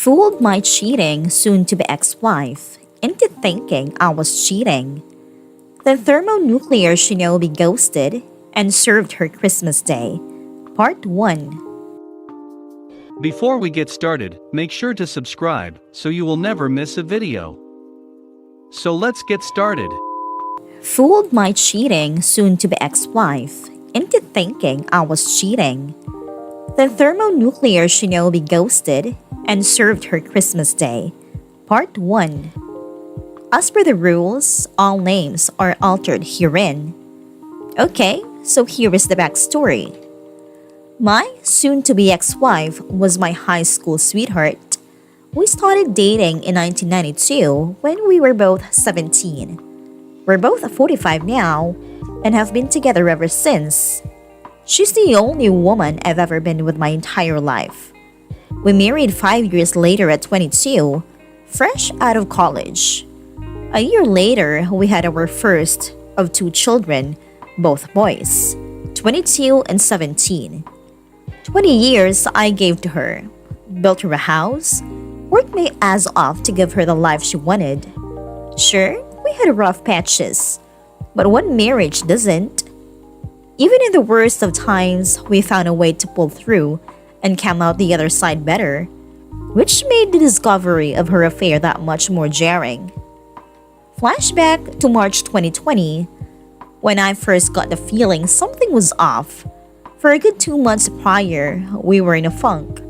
Fooled my cheating, soon to be ex wife, into thinking I was cheating. The thermonuclear shinobi ghosted and served her Christmas Day. Part 1. Before we get started, make sure to subscribe so you will never miss a video. So let's get started. Fooled my cheating, soon to be ex wife, into thinking I was cheating. The thermonuclear shinobi ghosted and served her Christmas Day. Part 1. As per the rules, all names are altered herein. Okay, so here is the backstory. My soon-to-be ex-wife was my high school sweetheart. We started dating in 1992 when we were both 17. We're both 45 now and have been together ever since. She's the only woman I've ever been with my entire life. We married 5 years later at 22, fresh out of college. A year later, we had our first of 2 children, both boys, 22 and 17. 20 years I gave to her, built her a house, worked my ass off to give her the life she wanted. Sure, we had rough patches, but what marriage doesn't? Even in the worst of times, we found a way to pull through and come out the other side better, which made the discovery of her affair that much more jarring. Flashback to March 2020, when I first got the feeling something was off. For a good 2 months prior, we were in a funk.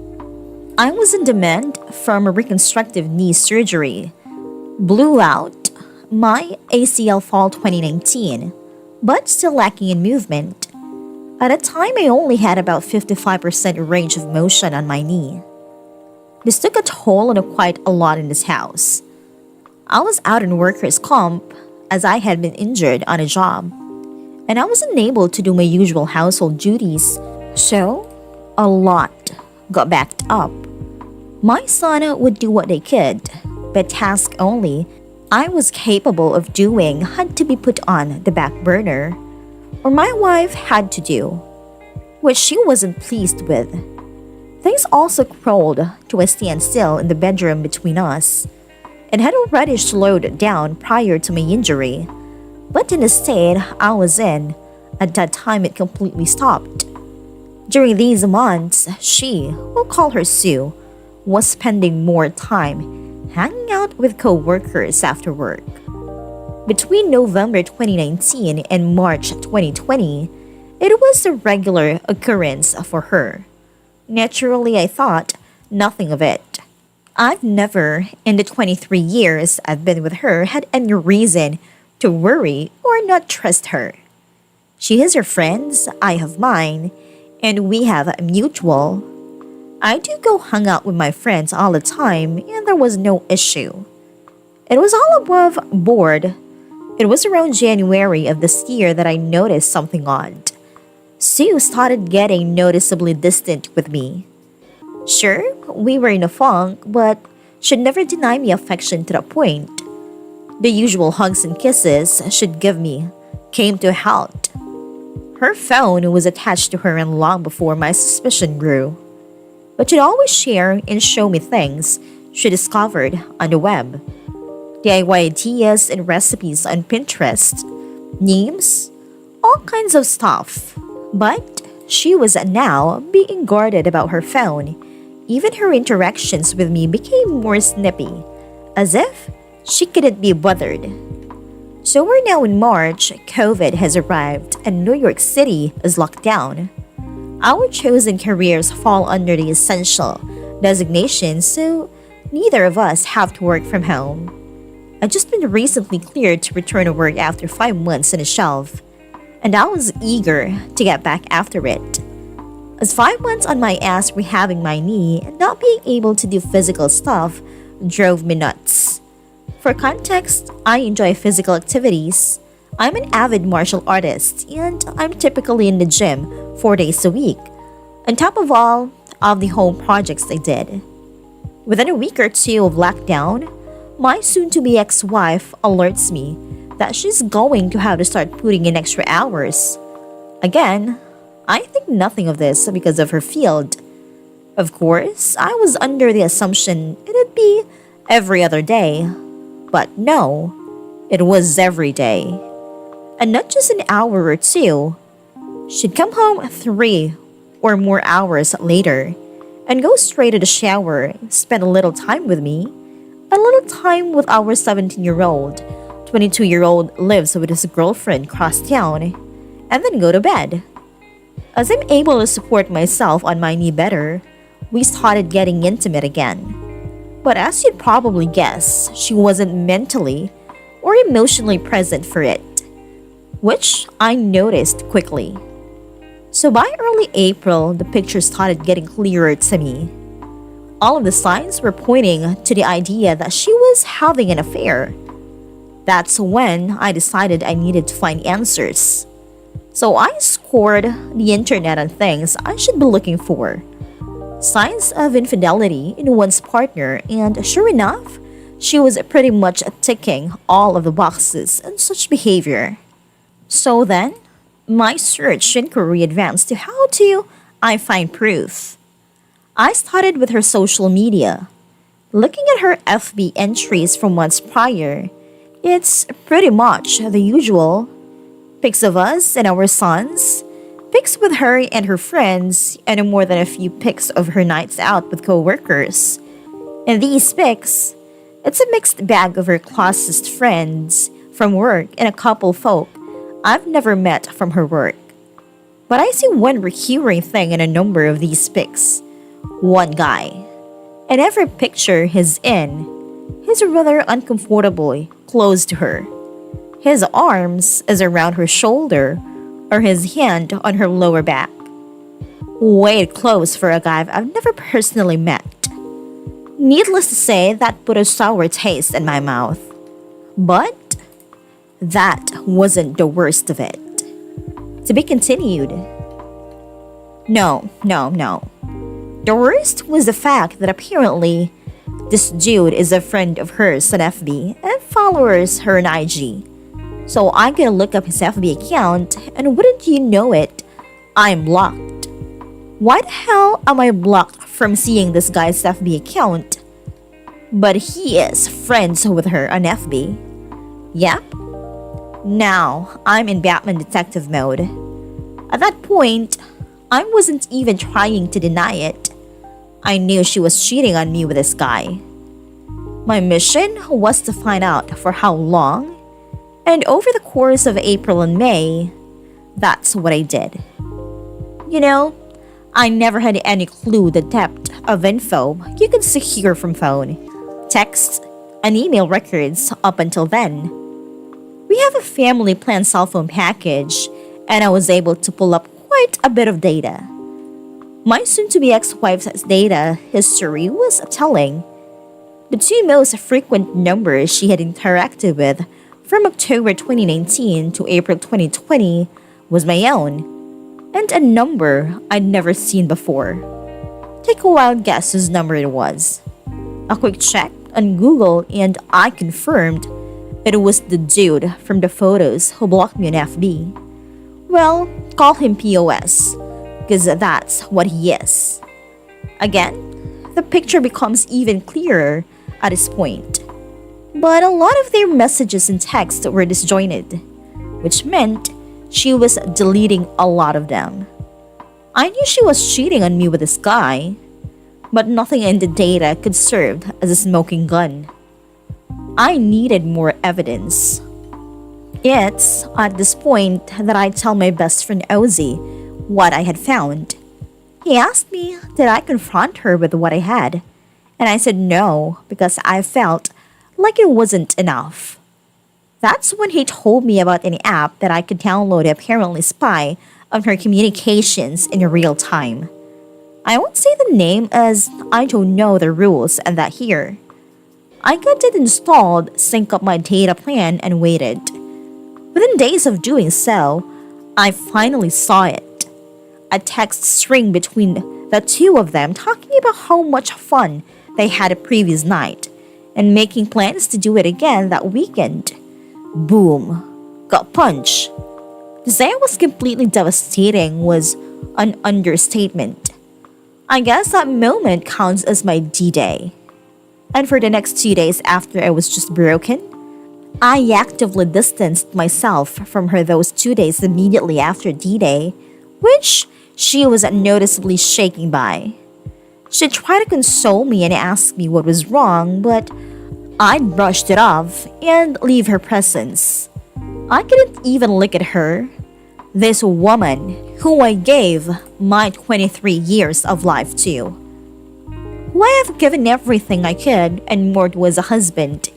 I was in demand from a reconstructive knee surgery, blew out my ACL fall 2019, but still lacking in movement. At the time, I only had about 55% range of motion on my knee. This took a toll on quite a lot in this house. I was out on workers' comp as I had been injured on a job, and I was unable to do my usual household duties, so a lot got backed up. My son would do what they could, but tasks only I was capable of doing had to be put on the back burner, or my wife had to do, which she wasn't pleased with. Things also crawled to a standstill in the bedroom between us, and had already slowed down prior to my injury, but in the state I was in, at that time it completely stopped. During these months, she, we'll call her Sue, was spending more time hanging out with co-workers after work. Between November 2019 and March 2020, it was a regular occurrence for her. Naturally, I thought nothing of it. I've never, in the 23 years I've been with her, had any reason to worry or not trust her. She has her friends, I have mine, and we have a mutual. I do go hang out with my friends all the time, and there was no issue. It was all above board. It was around January of this year that I noticed something odd. Sue started getting noticeably distant with me. Sure, we were in a funk, but she'd never deny me affection to that point. The usual hugs and kisses she'd give me came to a halt. Her phone was attached to her and long before my suspicion grew. But she'd always share and show me things she discovered on the web. DIY ideas and recipes on Pinterest, memes, all kinds of stuff. But she was now being guarded about her phone. Even her interactions with me became more snippy, as if she couldn't be bothered. So we're now in March, COVID has arrived, and New York City is locked down. Our chosen careers fall under the essential designation, so neither of us have to work from home. I've just been recently cleared to return to work after 5 months on a shelf, and I was eager to get back after it. As 5 months on my ass rehabbing my knee and not being able to do physical stuff drove me nuts. For context, I enjoy physical activities. I'm an avid martial artist, and I'm typically in the gym 4 days a week, on top of all of the home projects I did. Within a week or two of lockdown, my soon-to-be ex-wife alerts me that she's going to have to start putting in extra hours. Again, I think nothing of this because of her field. Of course, I was under the assumption it'd be every other day. But no, it was every day. And not just an hour or two. She'd come home 3 or more hours later and go straight to the shower, spend a little time with me, a little time with our 17-year-old, 22-year-old lives with his girlfriend across town, and then go to bed. As I'm able to support myself on my knee better, we started getting intimate again. But as you'd probably guess, she wasn't mentally or emotionally present for it, which I noticed quickly. So by early April, the picture started getting clearer to me. All of the signs were pointing to the idea that she was having an affair. That's when I decided I needed to find answers. So I scored the internet on things I should be looking for. Signs of infidelity in one's partner, and sure enough, she was pretty much ticking all of the boxes in such behavior. So then, my search inquiry advanced to how do I find proof. I started with her social media. Looking at her FB entries from months prior, it's pretty much the usual. Pics of us and our sons, pics with her and her friends, and more than a few pics of her nights out with co-workers. In these pics, it's a mixed bag of her closest friends from work and a couple folk I've never met from her work. But I see one recurring thing in a number of these pics. One guy. In every picture he's in, he's rather uncomfortably close to her. His arms is around her shoulder or his hand on her lower back. Way close for a guy I've never personally met. Needless to say, that put a sour taste in my mouth. But that wasn't the worst of it. To be continued. No. The worst was the fact that apparently this dude is a friend of hers on FB and follows her on IG. So I gotta look up his FB account, and wouldn't you know it, I'm blocked. Why the hell am I blocked from seeing this guy's FB account? But he is friends with her on FB. Yep. Now I'm in Batman detective mode. At that point, I wasn't even trying to deny it. I knew she was cheating on me with this guy. My mission was to find out for how long, and over the course of April and May, that's what I did. You know, I never had any clue the depth of info you could secure from phone, text, and email records up until then. We have a family plan cell phone package, and I was able to pull up quite a bit of data. My soon-to-be ex-wife's data history was telling. The two most frequent numbers she had interacted with from October 2019 to April 2020 was my own, and a number I'd never seen before. Take a wild guess whose number it was. A quick check on Google and I confirmed it was the dude from the photos who blocked me on FB. Well, call him POS, because that's what he is. Again, the picture becomes even clearer at this point. But a lot of their messages and texts were disjointed, which meant she was deleting a lot of them. I knew she was cheating on me with this guy, but nothing in the data could serve as a smoking gun. I needed more evidence. It's at this point that I tell my best friend Ozzy what I had found. He asked me did I confront her with what I had, and I said no because I felt like it wasn't enough. That's when he told me about an app that I could download to apparently spy on her communications in real time. I won't say the name as I don't know the rules and that here. I got it installed, synced up my data plan, and waited. Within days of doing so, I finally saw it. A text string between the two of them talking about how much fun they had a previous night and making plans to do it again that weekend. Boom. Got punched. To say it was completely devastating was an understatement. I guess that moment counts as my D-Day. And for the next 2 days after I was just broken, I actively distanced myself from her those 2 days immediately after D-Day, which she was noticeably shaken by. She tried to console me and ask me what was wrong, but I'd brushed it off and leave her presence. I couldn't even look at her, this woman who I gave my 23 years of life to, who I have given everything I could and more to as a husband,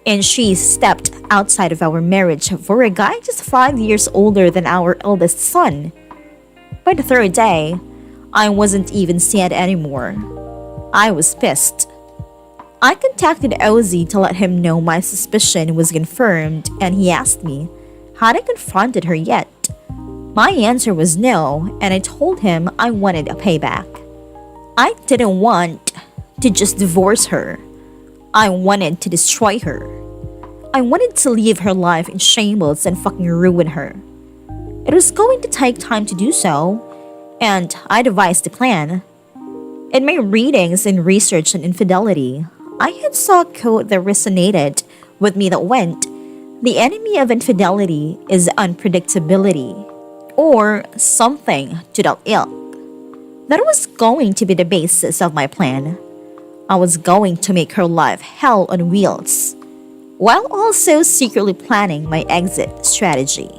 and she stepped outside of our marriage for a guy just 5 years older than our eldest son. By the third day, I wasn't even sad anymore. I was pissed. I contacted Ozzy to let him know my suspicion was confirmed, and he asked me, had I confronted her yet? My answer was no, and I told him I wanted a payback. I didn't want to just divorce her. I wanted to destroy her. I wanted to leave her life in shambles and fucking ruin her. It was going to take time to do so, and I devised a plan. In my readings and research on infidelity, I had saw a quote that resonated with me that went, "The enemy of infidelity is unpredictability," or something to that ilk. That was going to be the basis of my plan. I was going to make her life hell on wheels, while also secretly planning my exit strategy.